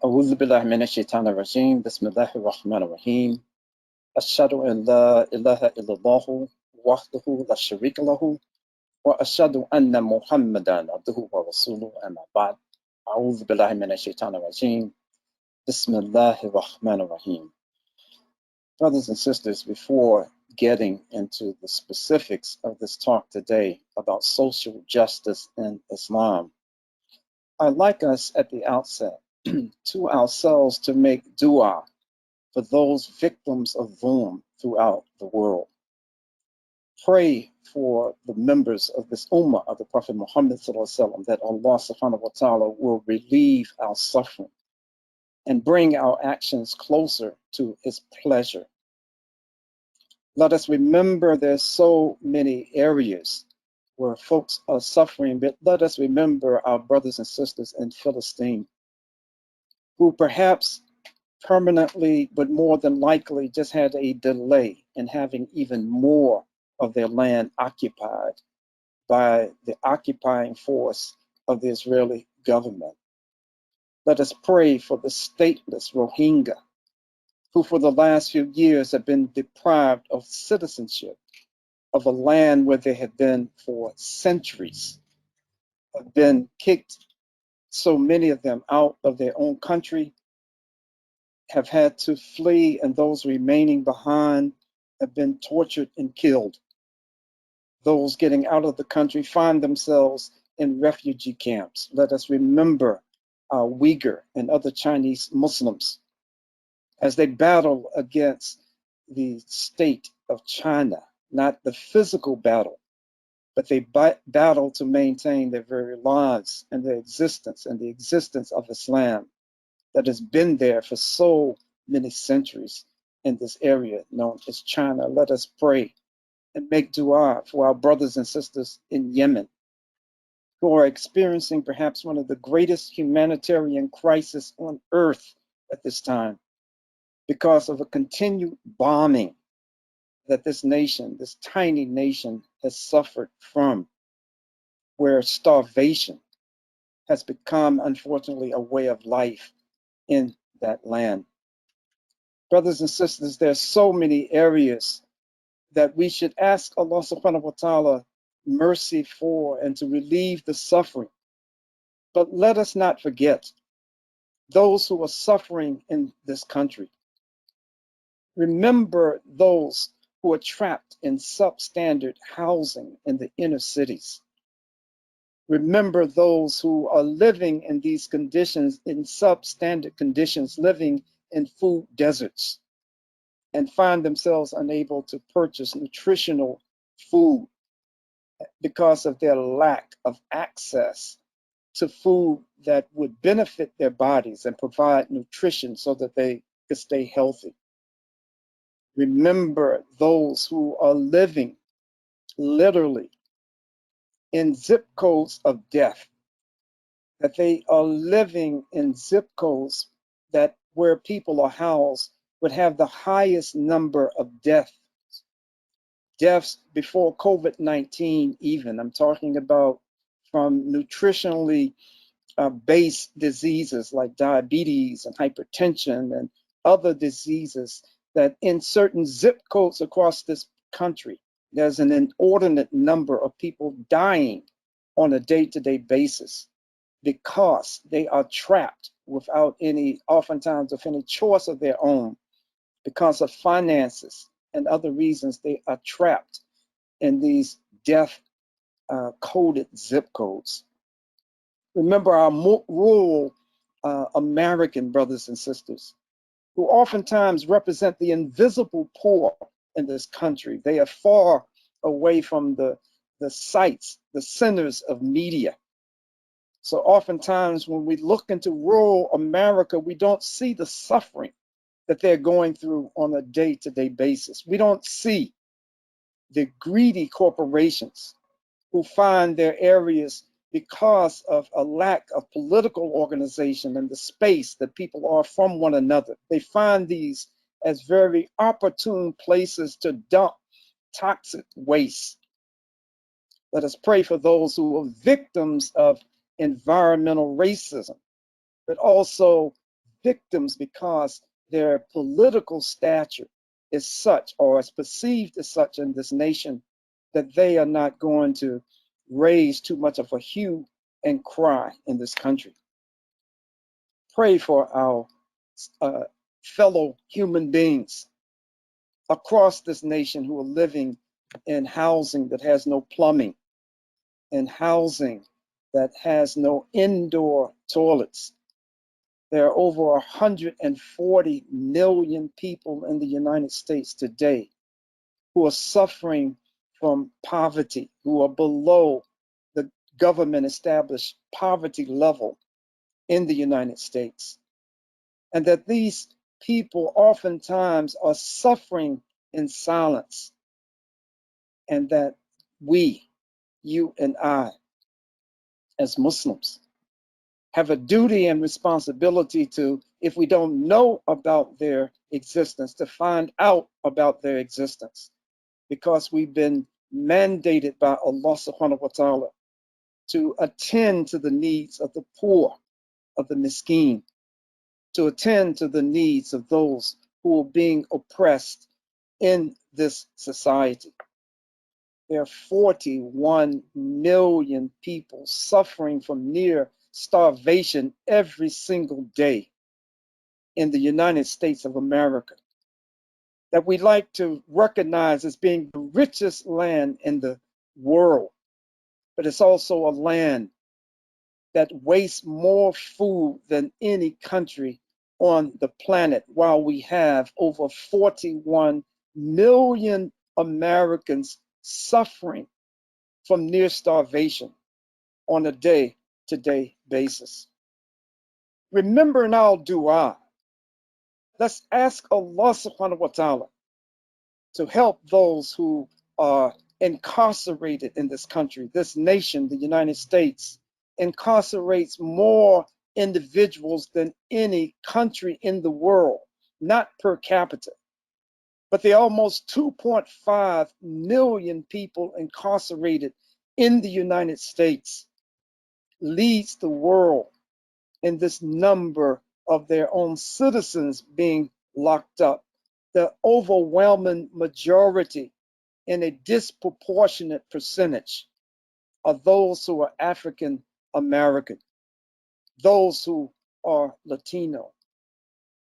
أعوذ بالله من الشيطان الرجيم بسم الله الرحمن الرحيم أشهد أن لا إله إلا الله وحده لا شريك له وأشهد أن محمدا عبده ورسوله أما بعد أعوذ بالله من الشيطان الرجيم بسم الله الرحمن الرحيم. Brothers and sisters, before getting into the specifics of this talk today about social justice in Islam, I'd like us at the outset to ourselves to make dua for those victims of zulm throughout the world. Pray for the members of this ummah of the Prophet Muhammad ﷺ, that Allah subhanahu wa ta'ala will relieve our suffering and bring our actions closer to his pleasure. Let us remember there's so many areas where folks are suffering, but let us remember our brothers and sisters in Philistine who perhaps permanently, but more than likely just had a delay in having even more of their land occupied by the occupying force of the Israeli government. Let us pray for the stateless Rohingya, who for the last few years have been deprived of citizenship of a land where they have been for centuries, have been kicked, so many of them, out of their own country, have had to flee, and those remaining behind have been tortured and killed. Those getting out of the country find themselves in refugee camps. Let us remember our Uyghur and other Chinese Muslims as they battle against the state of China, not the physical battle, but they battle to maintain their very lives and their existence and the existence of Islam that has been there for so many centuries in this area known as China. Let us pray and make dua for our brothers and sisters in Yemen who are experiencing perhaps one of the greatest humanitarian crises on earth at this time because of a continued bombing that this nation, this tiny nation, has suffered from, where starvation has become, unfortunately, a way of life in that land. Brothers and sisters, there's so many areas that we should ask Allah subhanahu wa ta'ala mercy for and to relieve the suffering. But let us not forget those who are suffering in this country. Remember those who are trapped in substandard housing in the inner cities. Remember those who are living in these conditions, in substandard conditions, living in food deserts, and find themselves unable to purchase nutritional food because of their lack of access to food that would benefit their bodies and provide nutrition so that they could stay healthy. Remember those who are living literally in zip codes of death, that they are living in zip codes that where people are housed would have the highest number of deaths before COVID-19 even. I'm talking about from nutritionally based diseases like diabetes and hypertension and other diseases, that in certain zip codes across this country, there's an inordinate number of people dying on a day-to-day basis because they are trapped without any, oftentimes of any choice of their own, because of finances and other reasons. They are trapped in these death coded zip codes. Remember our rural American brothers and sisters who oftentimes represent the invisible poor in this country. They are far away from the sites, the centers of media. So oftentimes when we look into rural America, we don't see the suffering that they're going through on a day-to-day basis. We don't see the greedy corporations who find their areas because of a lack of political organization and the space that people are from one another. They find these as very opportune places to dump toxic waste. Let us pray for those who are victims of environmental racism, but also victims because their political stature is such, or is perceived as such in this nation, that they are not going to raise too much of a hue and cry in this country. Pray for our fellow human beings across this nation who are living in housing that has no plumbing, in housing that has no indoor toilets. There are over 140 million people in the United States today who are suffering from poverty, who are below the government established poverty level in the United States. And that these people oftentimes are suffering in silence, and that we, you and I, as Muslims, have a duty and responsibility to, if we don't know about their existence, to find out about their existence, because we've been mandated by Allah subhanahu wa ta'ala to attend to the needs of the poor, of the miskin, to attend to the needs of those who are being oppressed in this society. There are 41 million people suffering from near starvation every single day in the United States of America, that we like to recognize as being the richest land in the world. But it's also a land that wastes more food than any country on the planet, while we have over 41 million Americans suffering from near starvation on a day-to-day basis. Remembering our dua, let's ask Allah subhanahu wa ta'ala to help those who are incarcerated in this country. This nation, the United States, incarcerates more individuals than any country in the world, not per capita. But there are almost 2.5 million people incarcerated in the United States, leads the world in this number of their own citizens being locked up. The overwhelming majority, in a disproportionate percentage, are those who are African American, those who are Latino.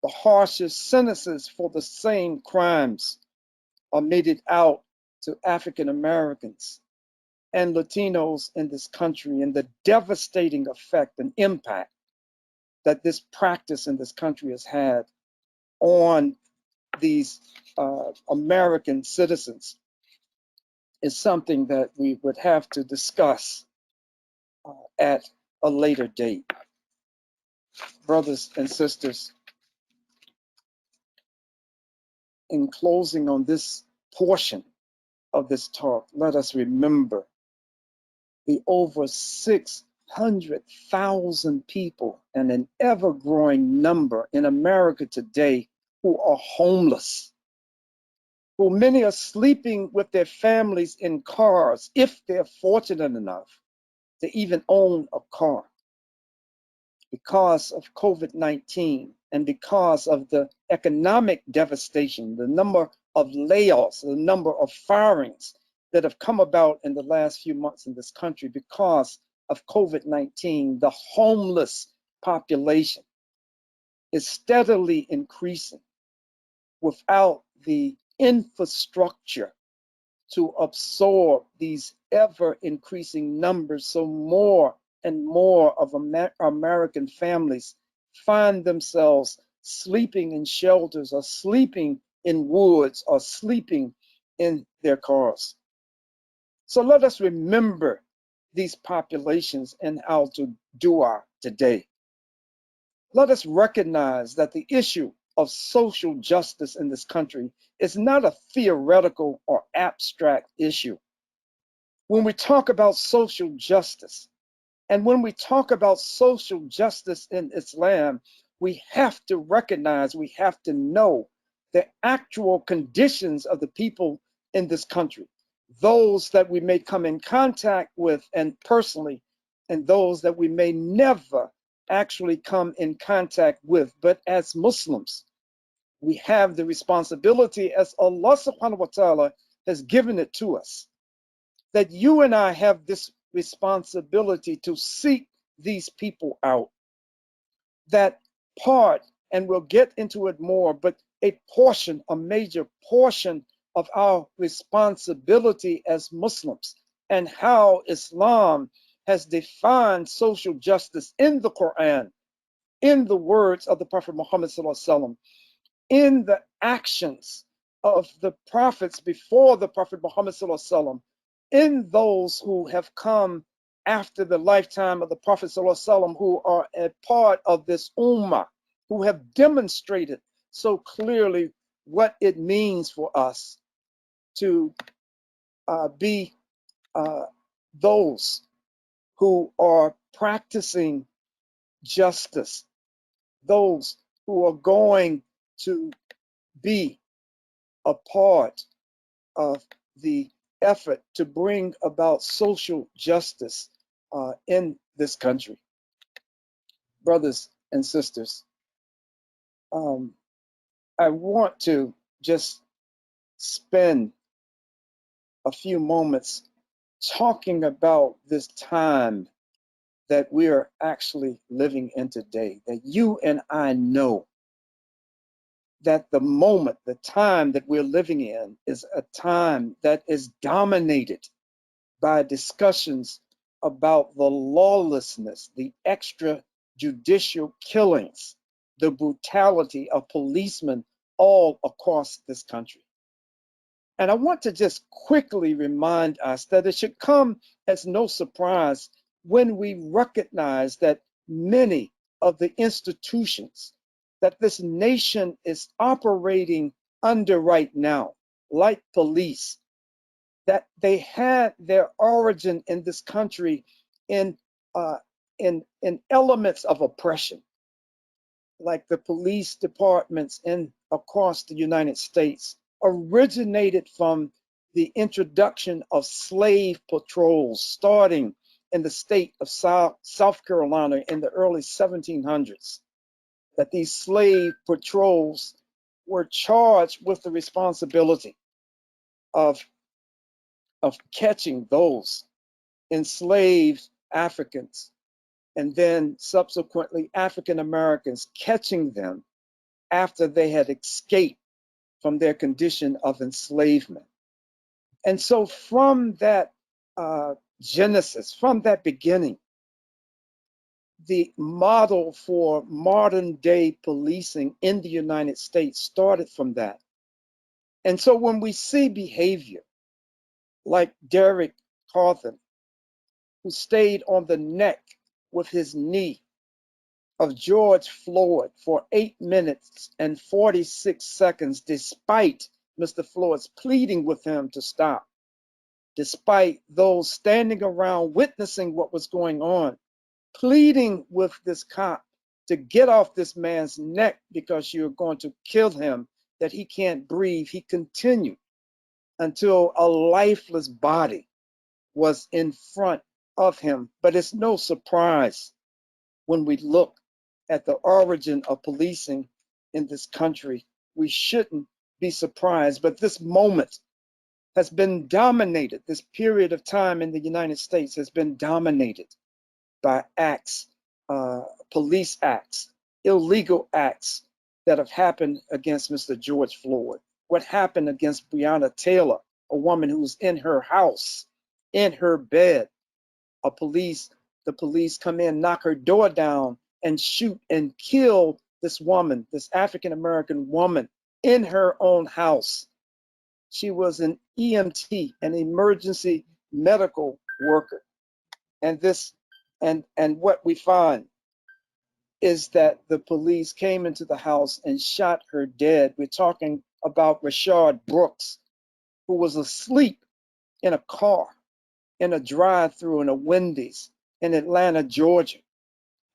The harshest sentences for the same crimes are meted out to African Americans and Latinos in this country, and the devastating effect and impact that this practice in this country has had on these American citizens is something that we would have to discuss at a later date. Brothers and sisters, in closing on this portion of this talk, let us remember the over 600,000 people, and an ever-growing number in America today, who are homeless, who many are sleeping with their families in cars, if they're fortunate enough to even own a car, because of COVID-19 and because of the economic devastation, the number of layoffs, the number of firings that have come about in the last few months in this country because of COVID-19. The homeless population is steadily increasing without the infrastructure to absorb these ever increasing numbers. So more and more of American families find themselves sleeping in shelters, or sleeping in woods, or sleeping in their cars. So let us remember these populations in our dua today. Let us recognize that the issue of social justice in this country is not a theoretical or abstract issue. When we talk about social justice, and when we talk about social justice in Islam, we have to recognize, we have to know the actual conditions of the people in this country, those that we may come in contact with and personally, and those that we may never actually come in contact with. But as Muslims, we have the responsibility, as Allah subhanahu wa ta'ala has given it to us, that you and I have this responsibility to seek these people out. That part, and we'll get into it more, but a portion, a major portion of our responsibility as Muslims and how Islam has defined social justice in the Qur'an, in the words of the Prophet Muhammad sallallahu alaihi wasallam, in the actions of the prophets before the Prophet Muhammad sallallahu alaihi wasallam, in those who have come after the lifetime of the Prophet sallallahu alaihi wasallam, who are a part of this ummah, who have demonstrated so clearly what it means for us to be those who are practicing justice, those who are going to be a part of the effort to bring about social justice in this country. Brothers and sisters, I want to just spend a few moments talking about this time that we are actually living in today, that you and I know that the moment, the time that we're living in is a time that is dominated by discussions about the lawlessness, the extrajudicial killings, the brutality of policemen all across this country. And I want to just quickly remind us that it should come as no surprise when we recognize that many of the institutions that this nation is operating under right now, like police, that they had their origin in this country in elements of oppression, like the police departments across the United States, originated from the introduction of slave patrols starting in the state of South Carolina in the early 1700s. That these slave patrols were charged with the responsibility of catching those enslaved Africans, and then subsequently African Americans, catching them after they had escaped from their condition of enslavement. And so from that genesis, from that beginning, the model for modern day policing in the United States started from that. And so when we see behavior like Derek Chauvin, who stayed on the neck with his knee of George Floyd for 8 minutes and 46 seconds, despite Mr. Floyd's pleading with him to stop, despite those standing around witnessing what was going on, pleading with this cop to get off this man's neck because you're going to kill him, that he can't breathe. He continued until a lifeless body was in front of him. But it's no surprise when we look at the origin of policing in this country. We shouldn't be surprised, but this moment has been dominated, this period of time in the United States has been dominated by acts, police acts, illegal acts that have happened against Mr. George Floyd. What happened against Breonna Taylor, a woman who was in her house, in her bed. The police come in, knock her door down, and shoot and kill this woman, this African-American woman, in her own house. She was an EMT, an emergency medical worker. And what we find is that the police came into the house and shot her dead. We're talking about Rayshard Brooks, who was asleep in a car, in a drive-through in a Wendy's in Atlanta, Georgia.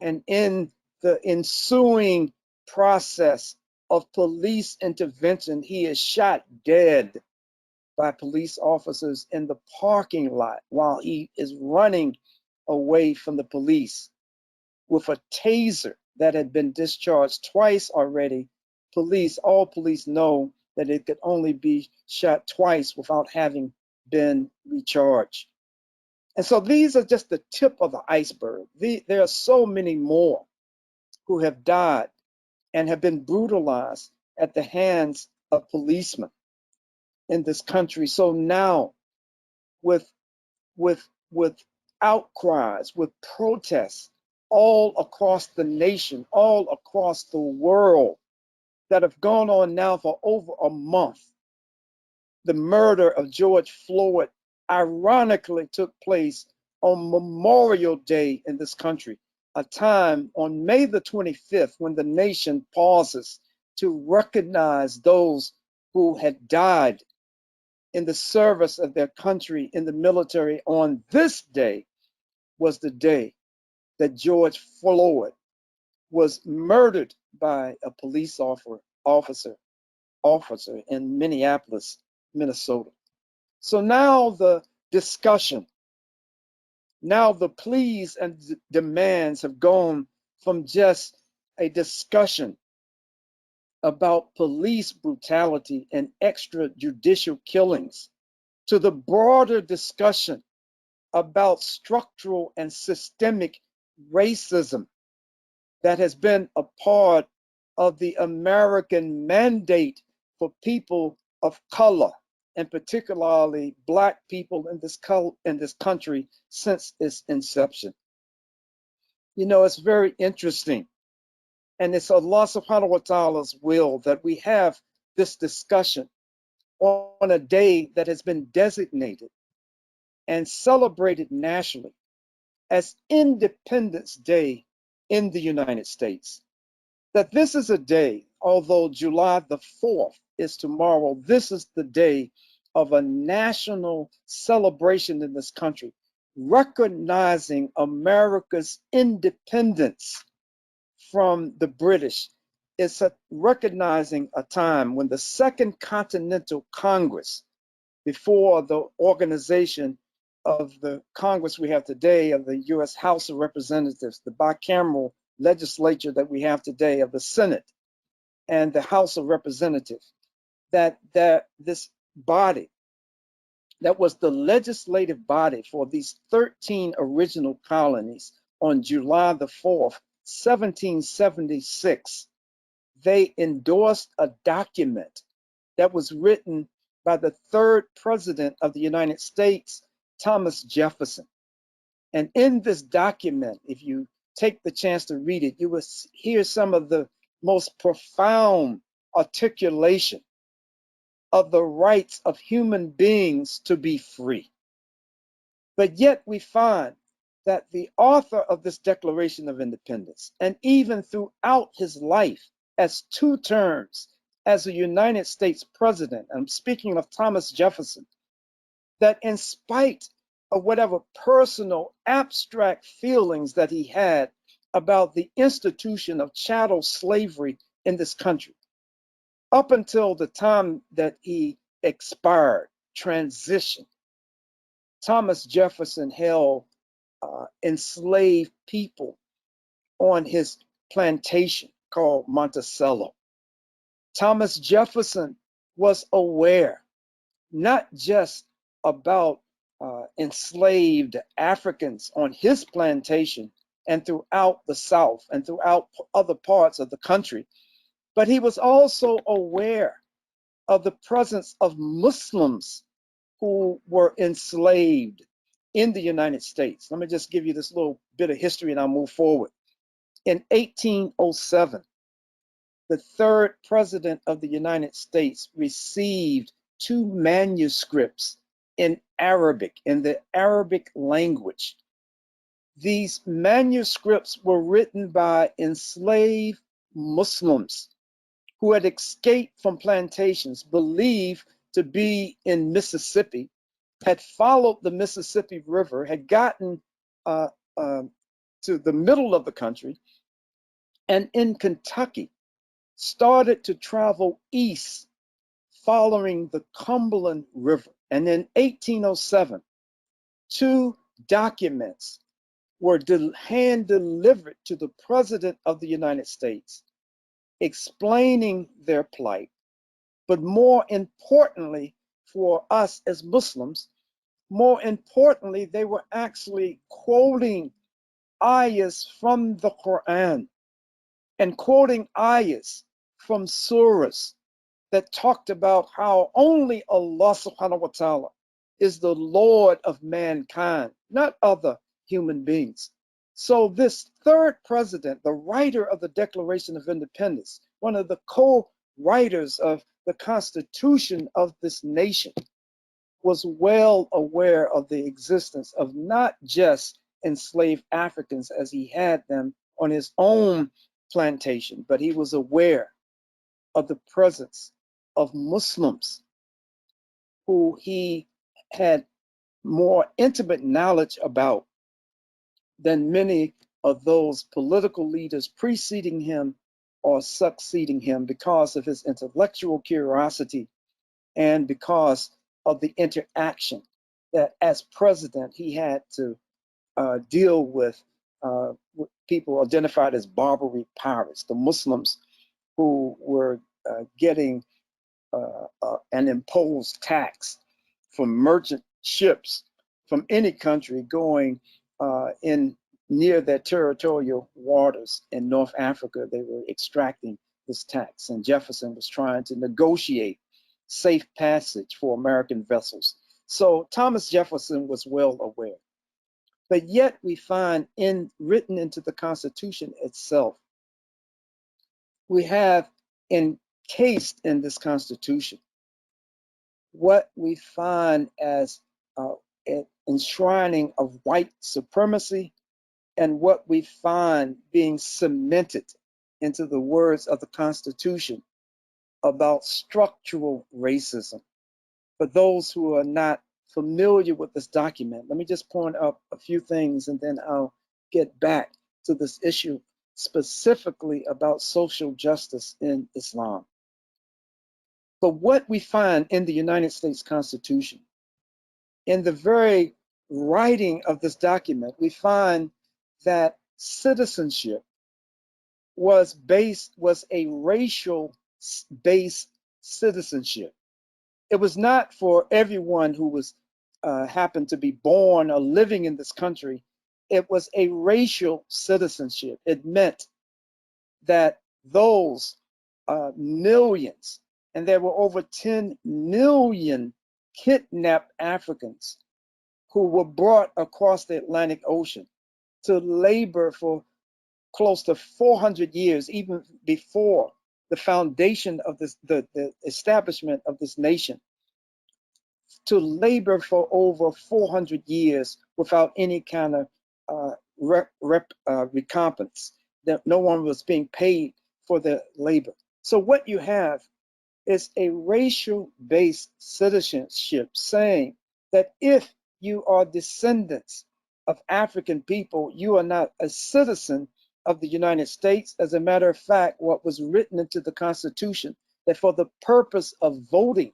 And in the ensuing process of police intervention, he is shot dead by police officers in the parking lot while he is running away from the police. with a taser that had been discharged twice already. All police know that it could only be shot twice without having been recharged. And so these are just the tip of the iceberg. There are so many more who have died and have been brutalized at the hands of policemen in this country. So now, with with outcries, with protests all across the nation, all across the world, that have gone on now for over a month, the murder of George Floyd ironically took place on Memorial Day in this country, a time on May the 25th when the nation pauses to recognize those who had died in the service of their country in the military. On this day was the day that George Floyd was murdered by a police officer in Minneapolis, Minnesota. So now the discussion, now the pleas and demands have gone from just a discussion about police brutality and extrajudicial killings to the broader discussion about structural and systemic racism that has been a part of the American mandate for people of color, and particularly Black people in this country since its inception. You know, it's very interesting, and it's Allah subhanahu wa ta'ala's will that we have this discussion on a day that has been designated and celebrated nationally as Independence Day in the United States. That this is a day, although July the 4th is tomorrow, this is the day of a national celebration in this country, recognizing America's independence from the British. It's recognizing a time when the Second Continental Congress, before the organization of the Congress we have today, of the US House of Representatives, the bicameral legislature that we have today, of the Senate and the House of Representatives, that this body that was the legislative body for these 13 original colonies on July the 4th, 1776, they endorsed a document that was written by the third president of the United States, Thomas Jefferson. And in this document, if you take the chance to read it, you will hear some of the most profound articulation of the rights of human beings to be free. But yet we find that the author of this Declaration of Independence, and even throughout his life as 2 terms as a United States president, I'm speaking of Thomas Jefferson, that in spite of whatever personal abstract feelings that he had about the institution of chattel slavery in this country, up until the time that he expired, transitioned, Thomas Jefferson held enslaved people on his plantation called Monticello. Thomas Jefferson was aware not just about enslaved Africans on his plantation and throughout the South and throughout other parts of the country, but he was also aware of the presence of Muslims who were enslaved in the United States. Let me just give you this little bit of history and I'll move forward. In 1807, the third president of the United States received 2 manuscripts in Arabic, in the Arabic language. These manuscripts were written by enslaved Muslims who had escaped from plantations believed to be in Mississippi, had followed the Mississippi River, had gotten to the middle of the country, and in Kentucky started to travel east following the Cumberland River. And in 1807, 2 documents were hand delivered to the President of the United States, explaining their plight. But more importantly, for us as Muslims, more importantly, they were actually quoting ayahs from the Qur'an and quoting ayahs from surahs that talked about how only Allah subhanahu wa ta'ala is the Lord of mankind, not other human beings. So this third president, the writer of the Declaration of Independence, one of the co-writers of the Constitution of this nation, was well aware of the existence of not just enslaved Africans as he had them on his own plantation, but he was aware of the presence of Muslims who he had more intimate knowledge about than many of those political leaders preceding him or succeeding him, because of his intellectual curiosity and because of the interaction that as president he had to deal with people identified as Barbary pirates, the Muslims who were getting an imposed tax from merchant ships from any country going in near their territorial waters in North Africa. They were extracting this tax, and Jefferson was trying to negotiate safe passage for American vessels. So Thomas Jefferson was well aware. But yet we find written into the Constitution itself, we have encased in this Constitution what we find as an enshrining of white supremacy, and what we find being cemented into the words of the Constitution about structural racism. For those who are not familiar with this document, let me just point up a few things and then I'll get back to this issue specifically about social justice in Islam. But what we find in the United States Constitution, in the very writing of this document, we find that citizenship was a racial based citizenship. It was not for everyone who was happened to be born or living in this country. It was a racial citizenship. It meant that those millions, and there were over 10 million kidnapped Africans who were brought across the Atlantic Ocean to labor for close to 400 years, even before the foundation of this, the establishment of this nation, to labor for over 400 years without any kind of recompense. That no one was being paid for their labor. So what you have is a racial-based citizenship saying that if you are descendants of African people, you are not a citizen of the United States. As a matter of fact, what was written into the Constitution, that for the purpose of voting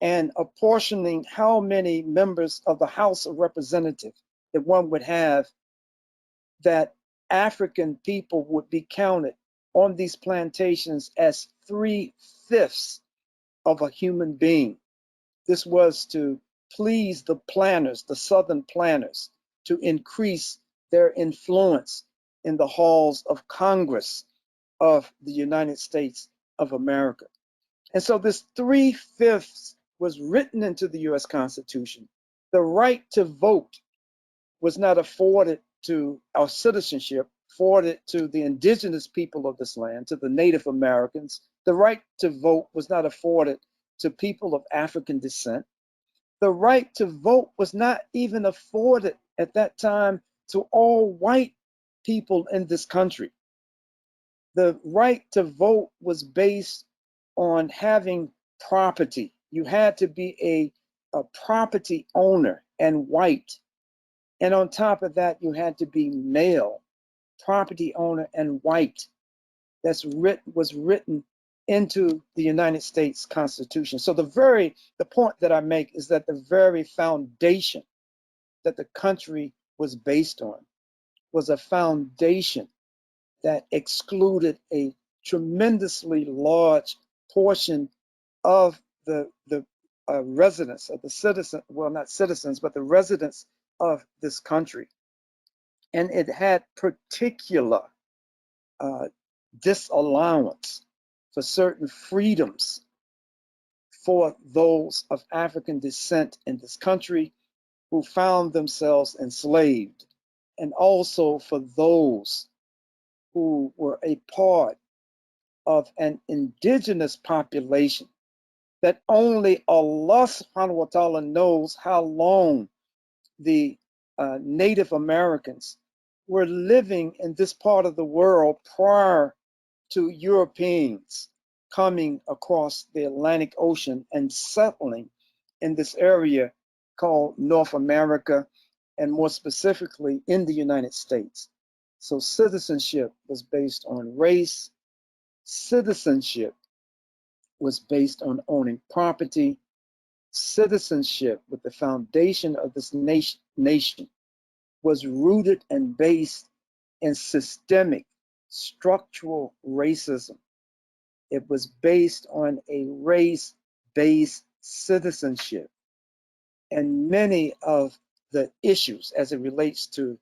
and apportioning how many members of the House of Representatives that one would have, that African people would be counted on these plantations as 3/5 of a human being. This was to please the planters, the Southern planters, to increase their influence in the halls of Congress of the United States of America. And so this 3/5 was written into the US Constitution. The right to vote was not afforded to our citizenship, afforded to the indigenous people of this land, to the Native Americans. The right to vote was not afforded to people of African descent. The right to vote was not even afforded at that time to all white people in this country. The right to vote was based on having property. You had to be a property owner and white. And on top of that, you had to be male, property owner and white. Was written into the United States Constitution. So the point that I make is that the very foundation that the country was based on was a foundation that excluded a tremendously large portion of the residents, of the citizens, well, not citizens, but the residents of this country. And it had particular disallowance for certain freedoms for those of African descent in this country who found themselves enslaved, and also for those who were a part of an indigenous population that only Allah subhanahu wa ta'ala knows how long the Native Americans were living in this part of the world prior to Europeans coming across the Atlantic Ocean and settling in this area called North America, and more specifically in the United States. So citizenship was based on race. Citizenship was based on owning property. Citizenship, with the foundation of this nation, was rooted and based in systemic structural racism. It was based on a race-based citizenship. And many of the issues as it relates to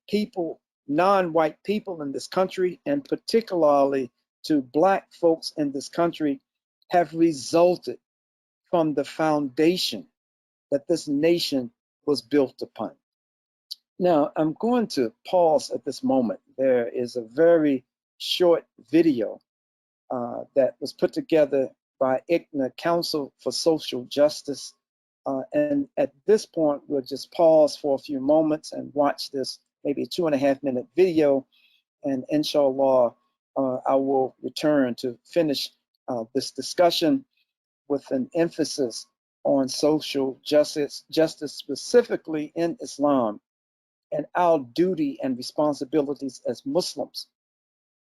people, non-white people in this country, and particularly to Black folks in this country, have resulted from the foundation that this nation was built upon. Now, I'm going to pause at this moment. There is a very short video that was put together by ICNA, Council for Social Justice. And at this point, we'll just pause for a few moments and watch this maybe 2.5-minute video. And inshallah, I will return to finish this discussion with an emphasis on social justice specifically in Islam, and our duty and responsibilities as Muslims,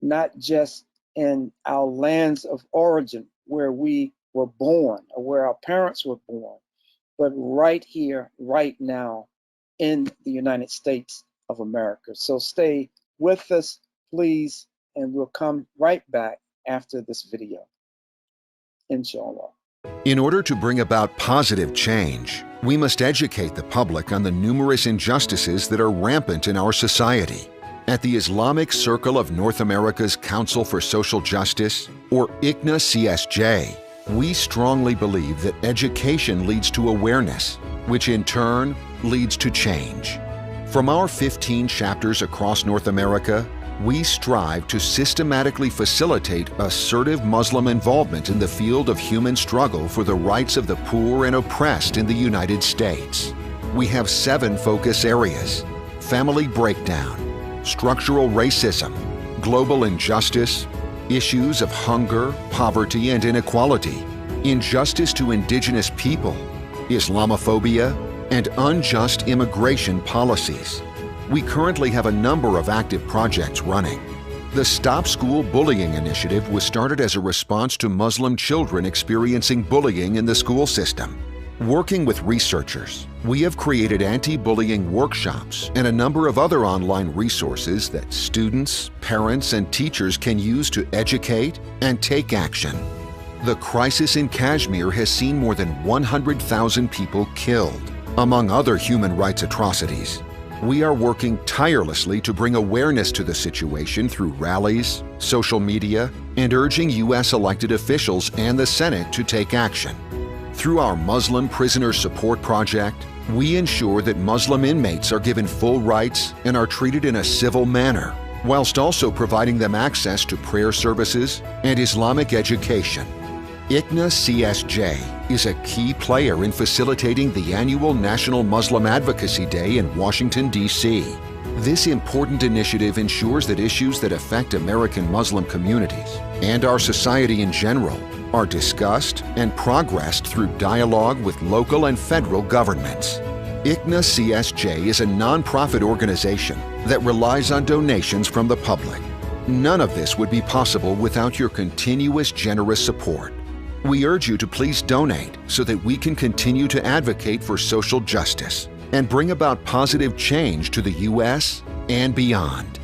not just in our lands of origin where we were born or where our parents were born, but right here, right now in the United States of America. So stay with us, please, and we'll come right back after this video, inshallah. In order to bring about positive change, we must educate the public on the numerous injustices that are rampant in our society. At the Islamic Circle of North America's Council for Social Justice, or ICNA CSJ, we strongly believe that education leads to awareness, which in turn leads to change. From our 15 chapters across North America, we strive to systematically facilitate assertive Muslim involvement in the field of human struggle for the rights of the poor and oppressed in the United States. We have 7 focus areas: family breakdown, structural racism, global injustice, issues of hunger, poverty, and inequality, injustice to indigenous people, Islamophobia, and unjust immigration policies. We currently have a number of active projects running. The Stop School Bullying Initiative was started as a response to Muslim children experiencing bullying in the school system. Working with researchers, we have created anti-bullying workshops and a number of other online resources that students, parents, and teachers can use to educate and take action. The crisis in Kashmir has seen more than 100,000 people killed, among other human rights atrocities. We are working tirelessly to bring awareness to the situation through rallies, social media, and urging U.S. elected officials and the Senate to take action. Through our Muslim Prisoner Support Project, we ensure that Muslim inmates are given full rights and are treated in a civil manner, whilst also providing them access to prayer services and Islamic education. ICNA CSJ is a key player in facilitating the annual National Muslim Advocacy Day in Washington, D.C. This important initiative ensures that issues that affect American Muslim communities and our society in general are discussed and progressed through dialogue with local and federal governments. ICNA CSJ is a nonprofit organization that relies on donations from the public. None of this would be possible without your continuous generous support. We urge you to please donate so that we can continue to advocate for social justice and bring about positive change to the U.S. and beyond.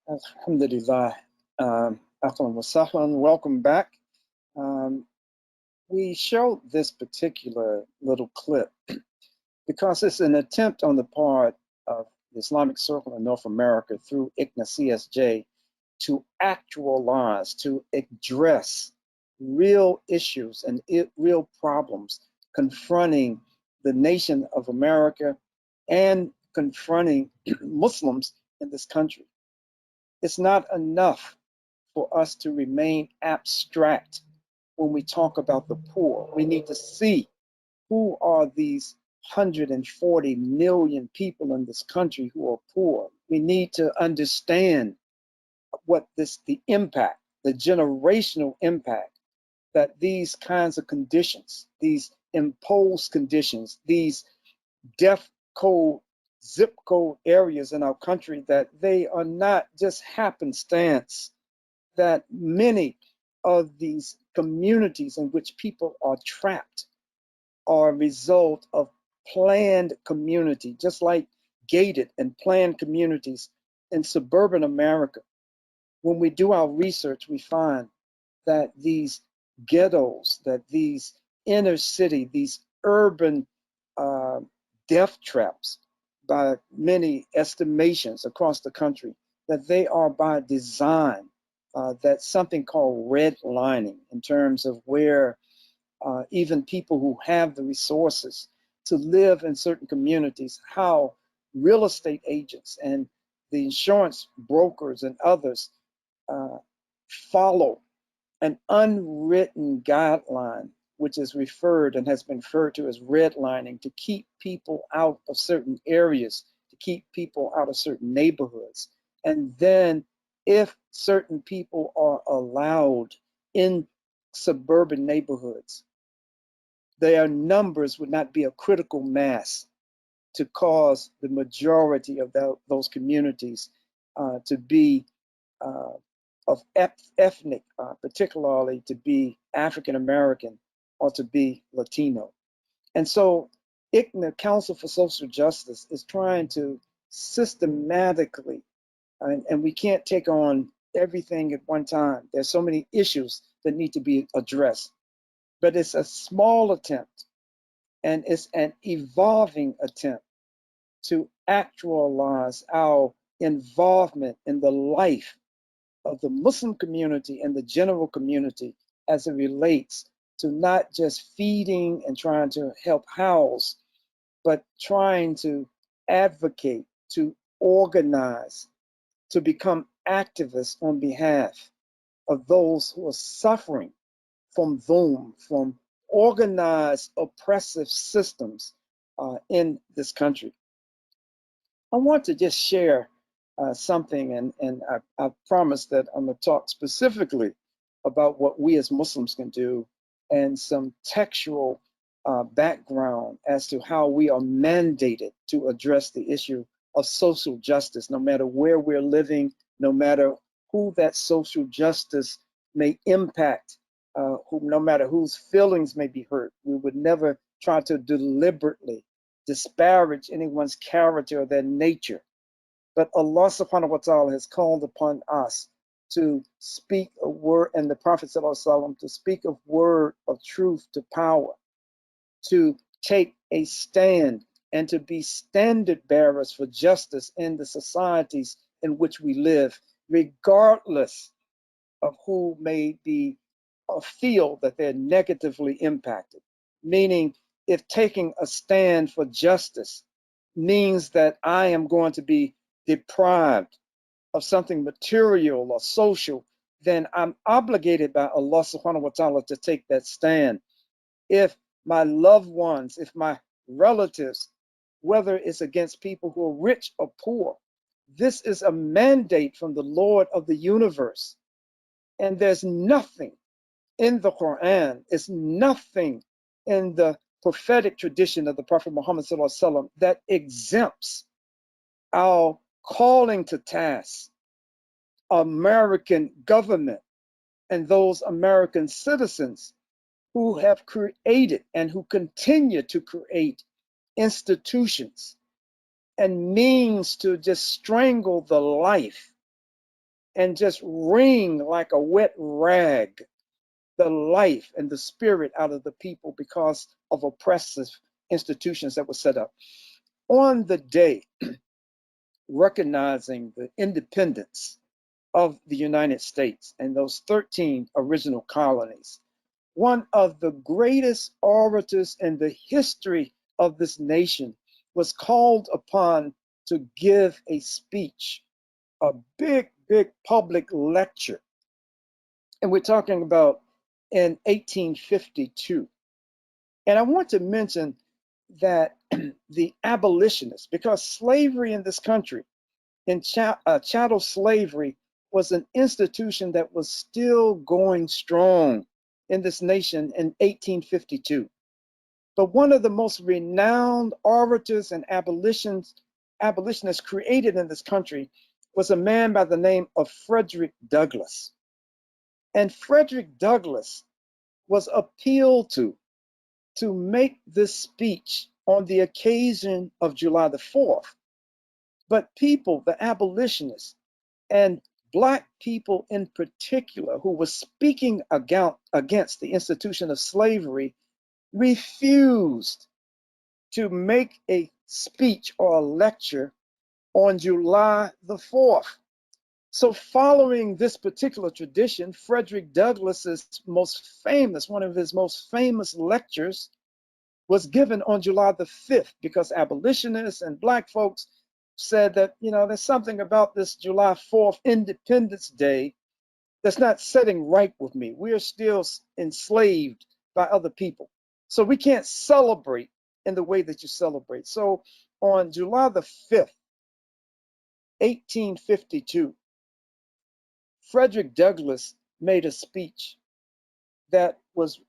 Alhamdulillah. Ahlan wa sahlan. Welcome back. We showed this particular little clip because it's an attempt on the part of the Islamic Circle in North America through ICNA CSJ to actualize, to address real issues and real problems confronting the nation of America and confronting Muslims in this country. It's not enough for us to remain abstract when we talk about the poor. We need to see who are these 140 million people in this country who are poor. We need to understand what the impact, the generational impact that these kinds of conditions, these imposed conditions, these death code, zip code areas in our country, that they are not just happenstance, that many of these communities in which people are trapped are a result of planned community, just like gated and planned communities in suburban America. When we do our research, we find that these ghettos, that these inner city, these urban death traps, by many estimations across the country, that they are by design. That's something called redlining in terms of where even people who have the resources to live in certain communities, how real estate agents and the insurance brokers and others follow an unwritten guideline, which is referred and has been referred to as redlining, to keep people out of certain areas, to keep people out of certain neighborhoods. And then if certain people are allowed in suburban neighborhoods, their numbers would not be a critical mass to cause the majority of those communities to be of ethnic, particularly to be African American or to be Latino. And so ICNA, Council for Social Justice, is trying to systematically, and we can't take on everything at one time. There's so many issues that need to be addressed, but it's a small attempt and it's an evolving attempt to actualize our involvement in the life of the Muslim community and the general community as it relates to not just feeding and trying to help house, but trying to advocate, to organize, to become activists on behalf of those who are suffering from from organized oppressive systems in this country. I want to just share something, and I promise that I'm going to talk specifically about what we as Muslims can do and some textual background as to how we are mandated to address the issue of social justice, no matter where we're living, no matter who that social justice may impact, no matter whose feelings may be hurt. We would never try to deliberately disparage anyone's character or their nature. But Allah subhanahu wa ta'ala has called upon us to speak a word, and the Prophet ﷺ to speak a word of truth to power, to take a stand and to be standard bearers for justice in the societies in which we live, regardless of who may be or feel that they're negatively impacted. Meaning, if taking a stand for justice means that I am going to be deprived of something material or social, then I'm obligated by Allah subhanahu wa ta'ala to take that stand. If my loved ones, if my relatives, whether it's against people who are rich or poor, this is a mandate from the Lord of the universe. And there's nothing in the Qur'an, it's nothing in the prophetic tradition of the Prophet Muhammad ﷺ that exempts our calling to task American government and those American citizens who have created and who continue to create institutions and means to just strangle the life and just wring like a wet rag the life and the spirit out of the people because of oppressive institutions that were set up. On the day recognizing the independence of the United States and those 13 original colonies, one of the greatest orators in the history of this nation was called upon to give a speech, a big, big public lecture. And we're talking about in 1852. And I want to mention that the abolitionists, because slavery in this country, in chattel slavery, was an institution that was still going strong in this nation in 1852. But one of the most renowned orators and abolitionists created in this country was a man by the name of Frederick Douglass. And Frederick Douglass was appealed to make this speech on the occasion of July the 4th. But people, the abolitionists, and Black people in particular, who were speaking against the institution of slavery, refused to make a speech or a lecture on July the 4th. So following this particular tradition, Frederick Douglass's most famous, one of his most famous lectures was given on July the 5th because abolitionists and Black folks said that, there's something about this July 4th Independence Day that's not setting right with me. We are still enslaved by other people. So we can't celebrate in the way that you celebrate. So on July the 5th, 1852, Frederick Douglass made a speech that was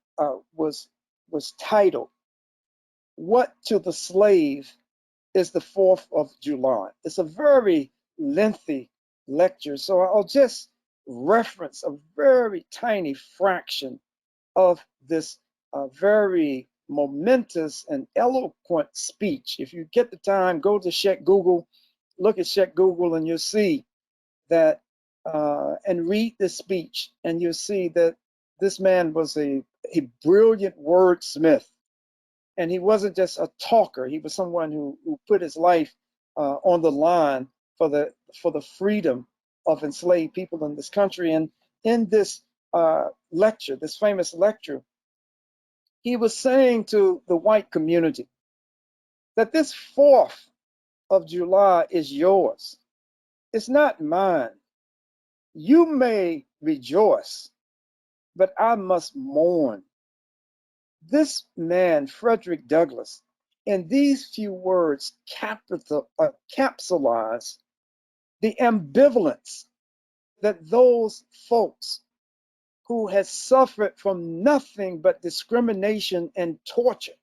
titled, "What to the Slave is the 4th of July." It's a very lengthy lecture, so I'll just reference a very tiny fraction of this very momentous and eloquent speech. If you get the time, go to Check Google, look at Check Google, and you'll see that, and read this speech, and you'll see that this man was a brilliant wordsmith. And he wasn't just a talker. He was someone who put his life on the line for the freedom of enslaved people in this country. And in this lecture, this famous lecture, he was saying to the white community that this 4th of July is yours. It's not mine. You may rejoice, but I must mourn. This man, Frederick Douglass, in these few words, capsulize the ambivalence that those folks who had suffered from nothing but discrimination and torture,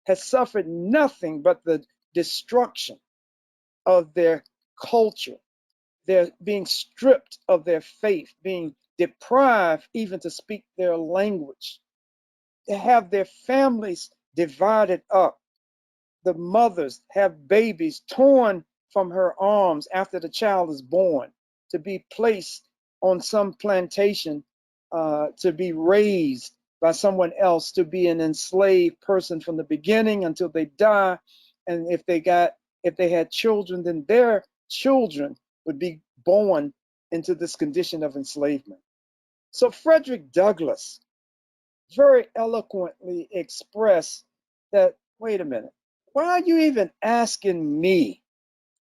had suffered nothing but the destruction of their culture, their being stripped of their faith, being deprived even to speak their language, to have their families divided up. The mothers have babies torn from her arms after the child is born, to be placed on some plantation, to be raised by someone else, to be an enslaved person from the beginning until they die. And if they had children, then their children would be born into this condition of enslavement. So Frederick Douglass very eloquently expressed that, wait a minute, why are you even asking me,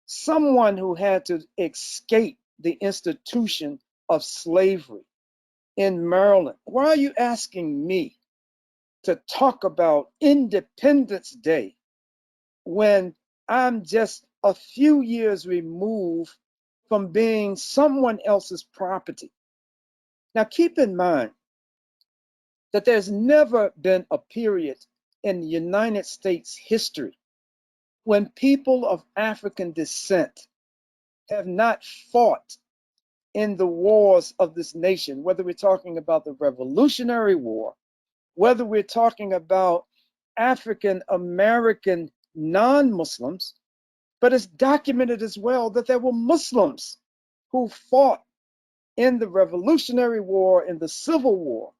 someone who had to escape the institution of slavery in Maryland, why are you asking me to talk about Independence Day when I'm just a few years removed from being someone else's property? Now, keep in mind that there's never been a period in the United States history when people of African descent have not fought in the wars of this nation, whether we're talking about the Revolutionary War, whether we're talking about African American non-Muslims, but it's documented as well that there were Muslims who fought in the Revolutionary War, in the Civil War,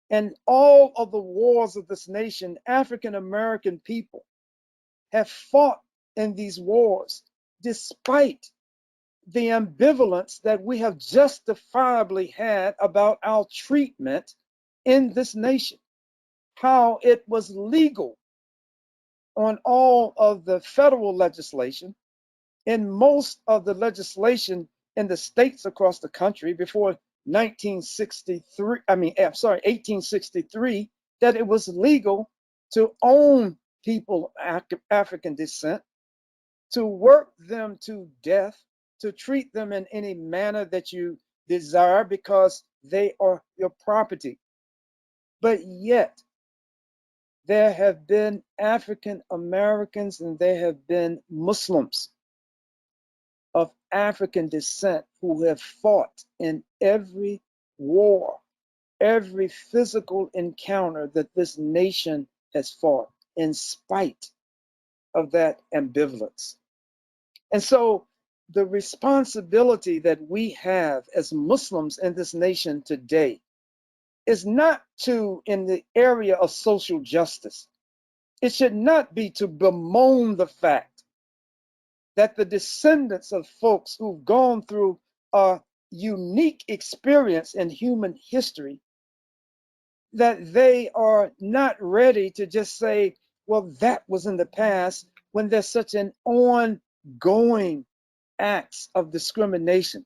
and all of the wars of this nation. African American people have fought in these wars despite the ambivalence that we have justifiably had about our treatment in this nation, how it was legal on all of the federal legislation, in most of the legislation in the states across the country before 1863, that it was legal to own people of African descent, to work them to death, to treat them in any manner that you desire because they are your property. But yet, there have been African Americans and there have been Muslims of African descent who have fought in every war, every physical encounter that this nation has fought, in spite of that ambivalence. And so the responsibility that we have as Muslims in this nation today is not to, in the area of social justice, it should not be to bemoan the fact that the descendants of folks who've gone through a unique experience in human history, that they are not ready to just say, well, that was in the past, when there's such an ongoing acts of discrimination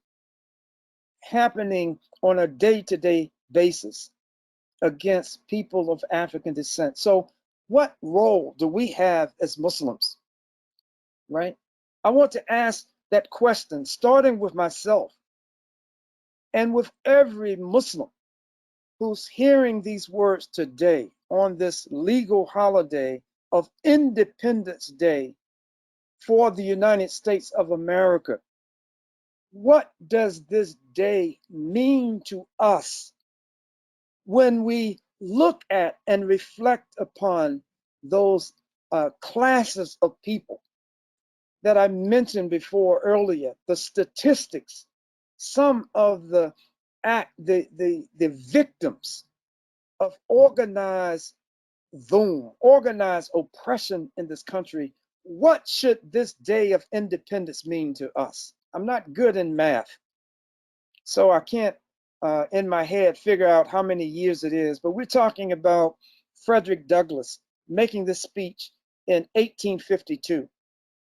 happening on a day-to-day basis against people of African descent. So what role do we have as Muslims, right? I want to ask that question, starting with myself and with every Muslim who's hearing these words today on this legal holiday of Independence Day for the United States of America. What does this day mean to us when we look at and reflect upon those classes of people that I mentioned before earlier, the statistics, some of the victims of organized organized oppression in this country? What should this day of independence mean to us? I'm not good in math, so I can't in my head figure out how many years it is, but we're talking about Frederick Douglass making this speech in 1852.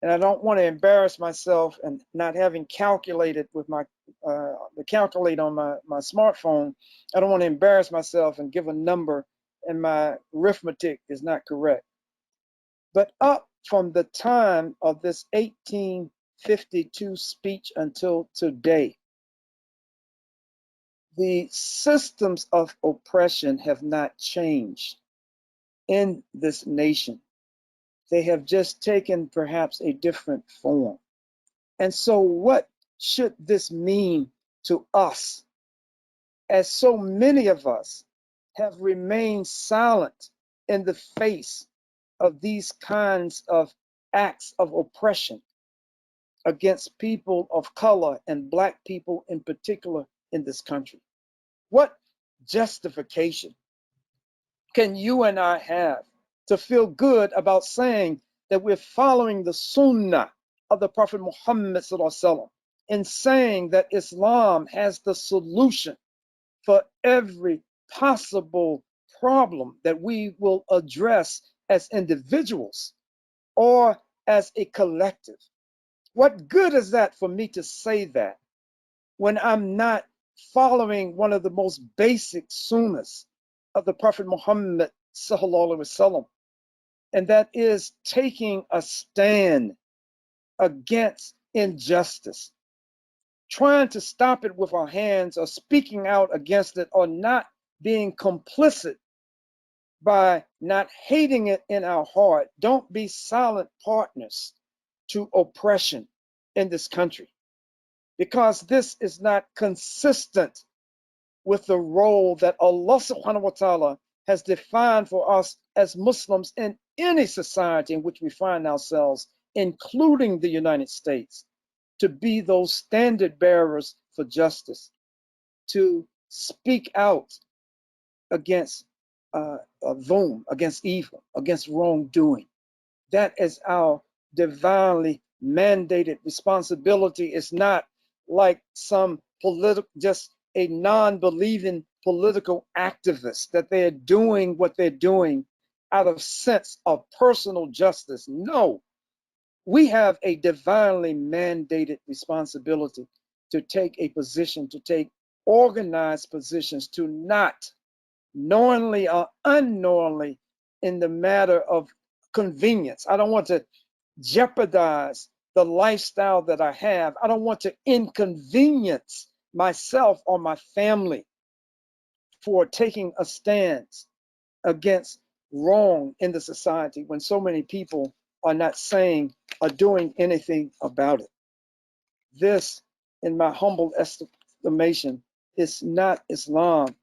And I don't want to embarrass myself, and not having calculated with my the calculate on my smartphone, I don't want to embarrass myself and give a number and my arithmetic is not correct. But up from the time of this 1852 speech until today, the systems of oppression have not changed in this nation. They have just taken perhaps a different form. And so what should this mean to us, as so many of us have remained silent in the face of these kinds of acts of oppression against people of color and Black people in particular in this country? What justification can you and I have to feel good about saying that we're following the Sunnah of the Prophet Muhammad SAW, in saying that Islam has the solution for every possible problem that we will address as individuals or as a collective? What good is that for me to say that when I'm not following one of the most basic sunnahs of the Prophet Muhammad sallallahu alaihi wasallam, and that is taking a stand against injustice, trying to stop it with our hands, or speaking out against it, or not being complicit by not hating it in our heart. Don't be silent partners to oppression in this country, because this is not consistent with the role that Allah subhanahu wa ta'ala has defined for us as Muslims in any society in which we find ourselves, including the United States, to be those standard bearers for justice, to speak out against against evil, against wrongdoing. That is our divinely mandated responsibility. It's not like some just a non-believing political activist that they're doing what they're doing out of sense of personal justice. No, we have a divinely mandated responsibility to take a position, to take organized positions, to not knowingly or unknowingly in the matter of convenience. I don't want to jeopardize the lifestyle that I have. I don't want to inconvenience myself or my family for taking a stance against wrong in the society when so many people are not saying or doing anything about it. This, in my humble estimation, is not Islam.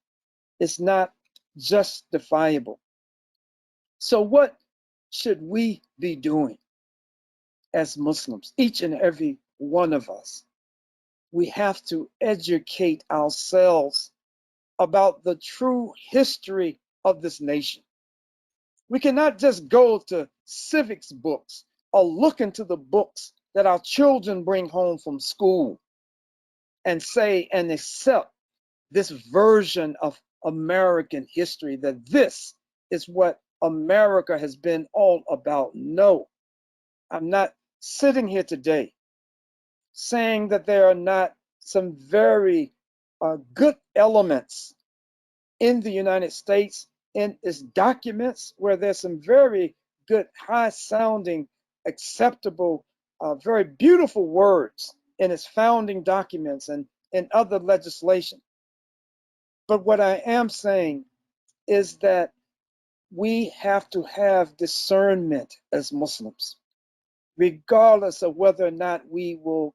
It's not justifiable. So what should we be doing as Muslims, each and every one of us? We have to educate ourselves about the true history of this nation. We cannot just go to civics books or look into the books that our children bring home from school and say and accept this version of American history, that this is what America has been all about. No, I'm not sitting here today saying that there are not some very good elements in the United States in its documents, where there's some very good, high sounding, acceptable, very beautiful words in its founding documents and in other legislation. But what I am saying is that we have to have discernment as Muslims, regardless of whether or not we will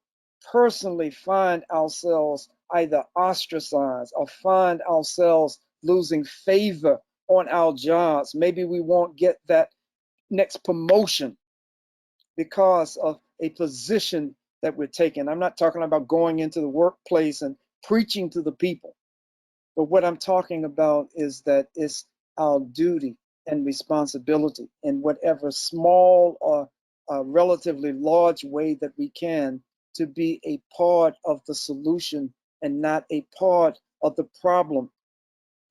personally find ourselves either ostracized or find ourselves losing favor on our jobs. Maybe we won't get that next promotion because of a position that we're taking. I'm not talking about going into the workplace and preaching to the people. But what I'm talking about is that it's our duty and responsibility in whatever small or relatively large way that we can to be a part of the solution and not a part of the problem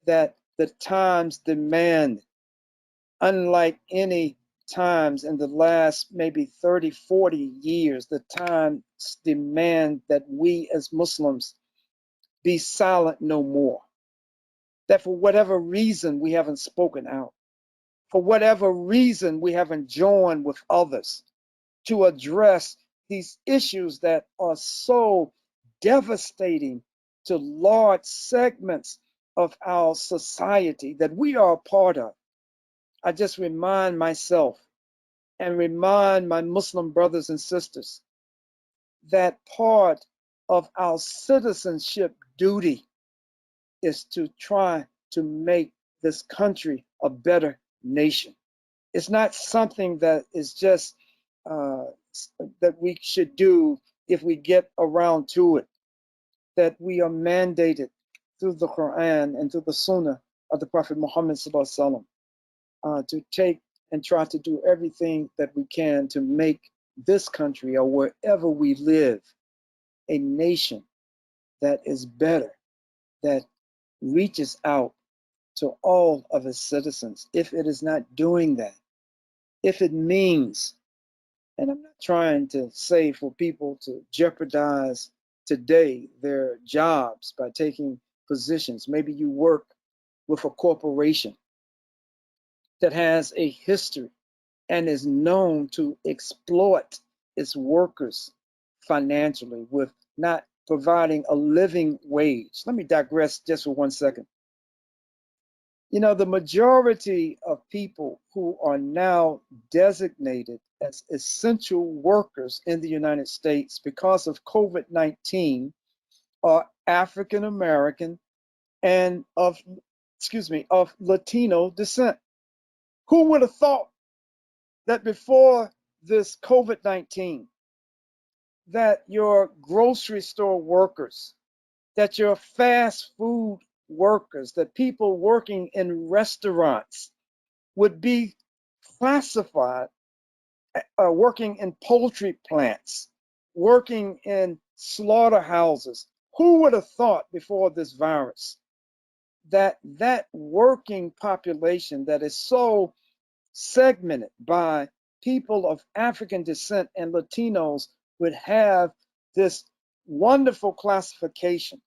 that the times demand, unlike any times in the last maybe 30, 40 years. The times demand that we as Muslims be silent no more. That for whatever reason we haven't spoken out, for whatever reason we haven't joined with others to address these issues that are so devastating to large segments of our society that we are a part of. I just remind myself and remind my Muslim brothers and sisters that part of our citizenship duty is to try to make this country a better nation. It's not something that is just that we should do if we get around to it, that we are mandated through the Qur'an and through the Sunnah of the Prophet Muhammad sallallahu alaihi wasallam to take and try to do everything that we can to make this country or wherever we live a nation that is better, that reaches out to all of its citizens. If it is not doing that, if it means, and I'm not trying to say for people to jeopardize today their jobs by taking positions. Maybe you work with a corporation that has a history and is known to exploit its workers financially with not providing a living wage. Let me digress just for 1 second. You know, the majority of people who are now designated as essential workers in the United States because of COVID-19 are African American and of of Latino descent. Who would have thought that before this COVID-19, that your grocery store workers, that your fast food workers, that people working in restaurants would be classified, working in poultry plants, working in slaughterhouses? Who would have thought before this virus that that working population that is so segmented by people of African descent and Latinos would have this wonderful classification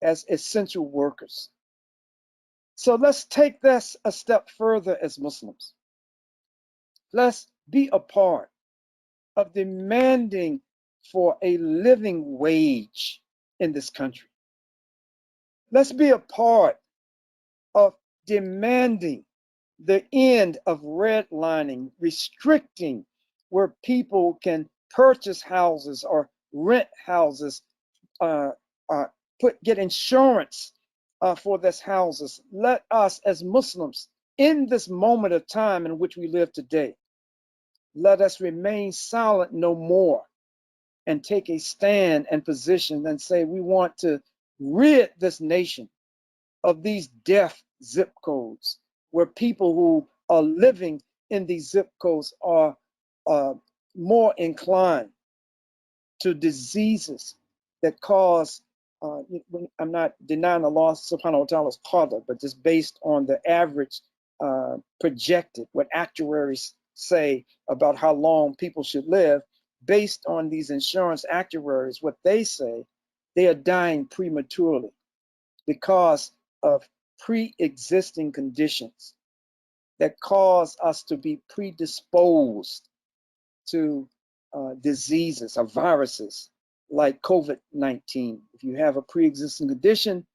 as essential workers? So let's take this a step further as Muslims. Let's be a part of demanding for a living wage in this country. Let's be a part of demanding the end of redlining, restricting where people can purchase houses or rent houses, get insurance for these houses. Let us as Muslims, in this moment of time in which we live today, let us remain silent no more and take a stand and position and say we want to rid this nation of these deaf zip codes, where people who are living in these zip codes are more inclined to diseases that cause, I'm not denying Allah subhanahu wa ta'ala's qadr, but just based on the average projected, what actuaries say about how long people should live, based on these insurance actuaries, what they say, they are dying prematurely because of pre-existing conditions that cause us to be predisposed to diseases or viruses like COVID-19. If you have a pre-existing condition,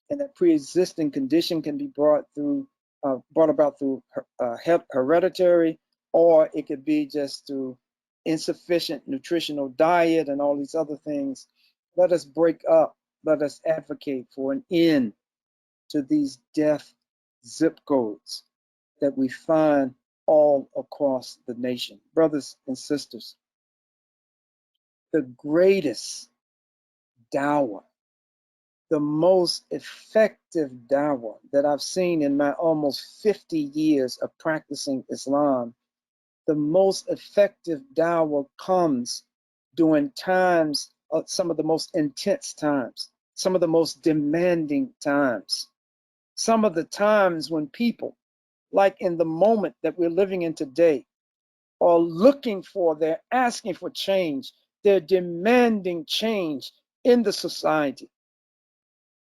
and that pre-existing condition can be brought about through hereditary, or it could be just through insufficient nutritional diet and all these other things. Let us break up. Let us advocate for an end to these deaf zip codes that we find all across the nation. Brothers and sisters, the greatest dawah, the most effective dawah that I've seen in my almost 50 years of practicing Islam, the most effective dawah comes during times, some of the most intense times, some of the most demanding times, some of the times when people, like in the moment that we're living in today, are looking for, they're asking for change, they're demanding change in the society.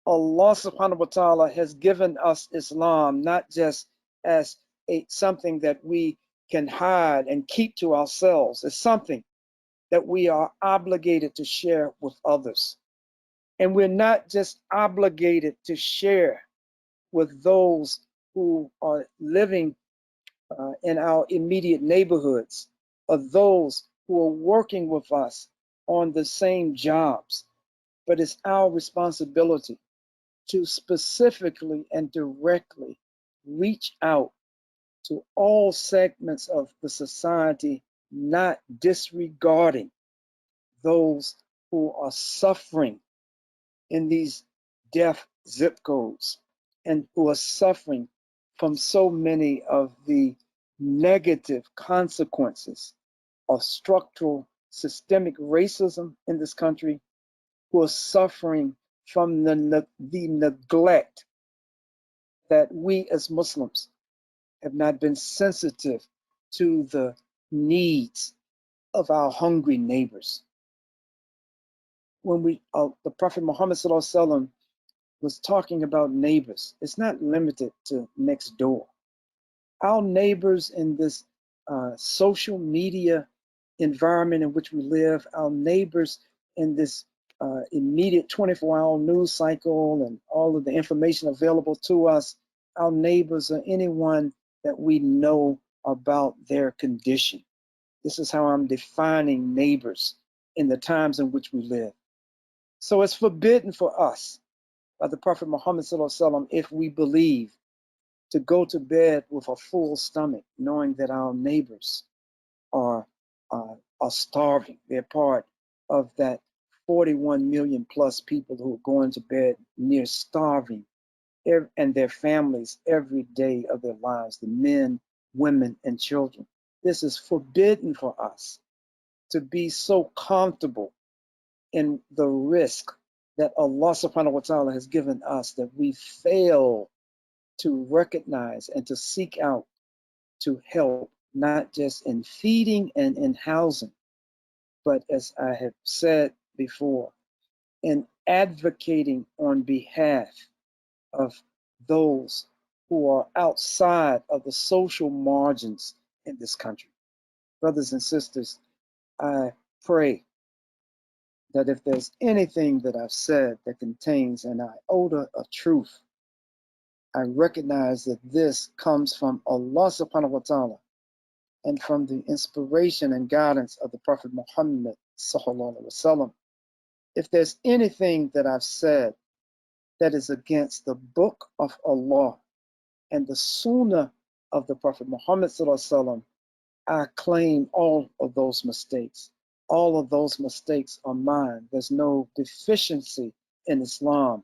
Allah subhanahu wa ta'ala has given us Islam not just as something that we can hide and keep to ourselves. It's something that we are obligated to share with others. And we're not just obligated to share with those who are living in our immediate neighborhoods, or those who are working with us on the same jobs, but it's our responsibility to specifically and directly reach out to all segments of the society, not disregarding those who are suffering in these deaf zip codes and who are suffering from so many of the negative consequences of structural systemic racism in this country, who are suffering from the neglect that we as Muslims have not been sensitive to the needs of our hungry neighbors. When the Prophet Muhammad ﷺ was talking about neighbors, it's not limited to next door. Our neighbors in this social media environment in which we live, our neighbors in this immediate 24-hour news cycle and all of the information available to us, our neighbors are anyone that we know about their condition. This is how I'm defining neighbors in the times in which we live. So it's forbidden for us by the Prophet Muhammad SAW, if we believe, to go to bed with a full stomach, knowing that our neighbors are starving. They're part of that 41 million plus people who are going to bed near starving, and their families every day of their lives, the men, women, and children. This is forbidden for us to be so comfortable in the risk that Allah subhanahu wa ta'ala has given us that we fail to recognize and to seek out to help, not just in feeding and in housing, but as I have said before, in advocating on behalf of those who are outside of the social margins in this country. Brothers and sisters, I pray that if there's anything that I've said that contains an iota of truth, I recognize that this comes from Allah subhanahu wa ta'ala and from the inspiration and guidance of the Prophet Muhammad sallallahu alaihi wasallam. If there's anything that I've said that is against the book of Allah and the sunnah of the Prophet Muhammad sallallahu alaihi wasallam, I claim all of those mistakes. All of those mistakes are mine. There's no deficiency in Islam.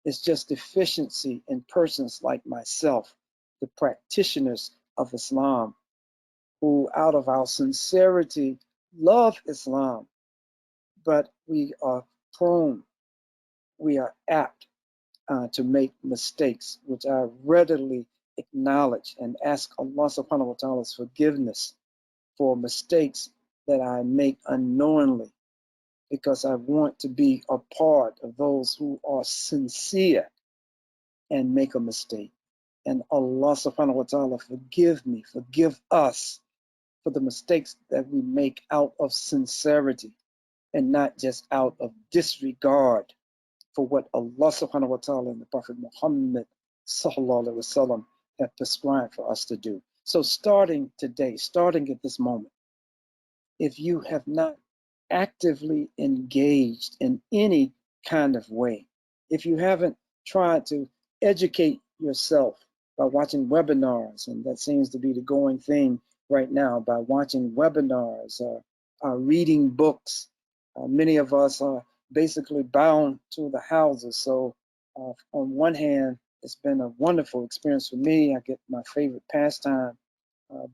It's just deficiency in persons like myself, the practitioners of Islam, who out of our sincerity love Islam, but we are prone, we are apt to make mistakes, which I readily acknowledge and ask Allah subhanahu wa ta'ala's forgiveness for mistakes that I make unknowingly, because I want to be a part of those who are sincere and make a mistake. And Allah subhanahu wa ta'ala forgive me, forgive us for the mistakes that we make out of sincerity and not just out of disregard for what Allah subhanahu wa ta'ala and the Prophet Muhammad sallallahu alaihi wasallam have prescribed for us to do. So starting today, starting at this moment, if you have not actively engaged in any kind of way, if you haven't tried to educate yourself by watching webinars, and that seems to be the going thing right now, by watching webinars or reading books. Many of us are basically bound to the houses. So on one hand, it's been a wonderful experience for me. I get my favorite pastime,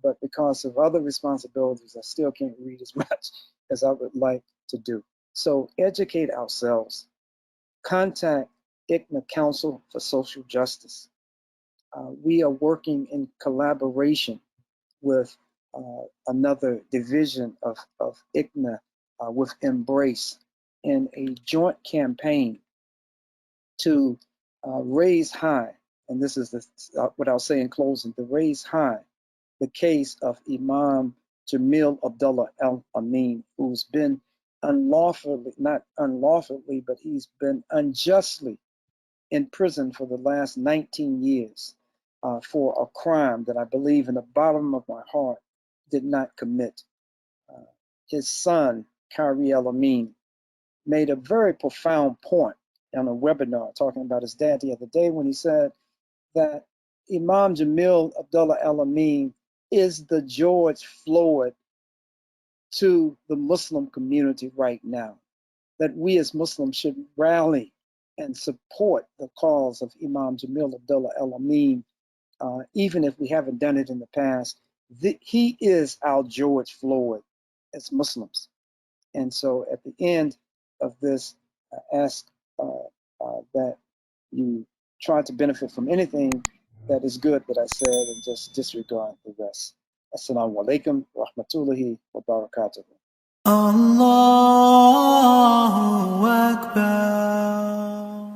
but because of other responsibilities, I still can't read as much as I would like to do. So educate ourselves. Contact ICNA Council for Social Justice. We are working in collaboration with another division of ICNA with Embrace in a joint campaign to raise high, and this is what I'll say in closing, to raise high the case of Imam Jamil Abdullah Al-Amin, who's been unlawfully, not unlawfully, but he's been unjustly in prison for the last 19 years for a crime that I believe in the bottom of my heart did not commit. His son, Qari'ah Amin, made a very profound point on a webinar talking about his dad the other day when he said that Imam Jamil Abdullah Al-Amin is the George Floyd to the Muslim community right now, that we as Muslims should rally and support the cause of Imam Jamil Abdullah Al-Amin, even if we haven't done it in the past. He is our George Floyd as Muslims. And so at the end of this, I ask that you try to benefit from anything that is good that I said and just disregard the rest. Assalamu alaikum wa rahmatullahi wa barakatuh. Allah